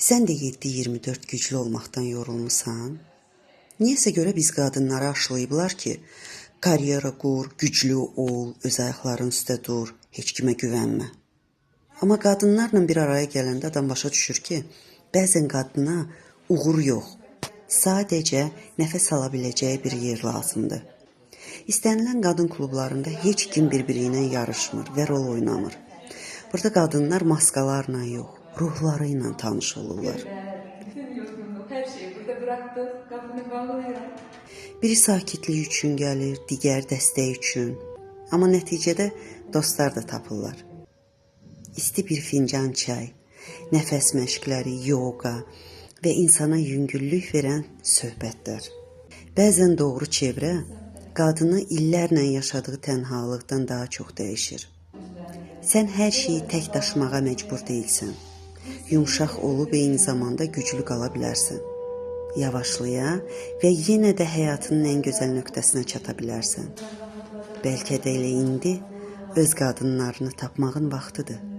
Sən də 7-24 güclü olmaqdan yorulmusan? Niyəsə görə biz qadınları aşılayıblar ki, karyera qur, güclü ol, öz ayaqların üstə dur, heç kimə güvənmə. Amma qadınlarla bir araya gələndə adam başa düşür ki, bəzən qadına uğur yox, sadəcə nəfəs ala biləcəyi bir yer lazımdır. İstənilən qadın klublarında heç kim bir-biri ilə yarışmır və rol oynamır. Burada qadınlar maskalarla yox, ruhları ilə tanış olurlar. Her şeyi burada bıraktık, kapını bağlayarak. Biri sakitlik üçün gəlir, digər dəstək üçün. Amma nəticədə dostlar da tapırlar. İsti bir fincan çay, nəfəs məşqləri, yoga və insana yüngüllük verən söhbətlər. Bəzən doğru çevrə qadını illərlə yaşadığı tənhalıqdan daha çox dəyişir. Sən hər şeyi tək daşımağa məcbur deyilsən. Yumşaq olub eyni zamanda güclü qala bilərsən. Yavaşlaya və yenə də həyatının ən gözəl nöqtəsinə çata bilərsən. Bəlkə də elə indi öz qadınlarını tapmağın vaxtıdır.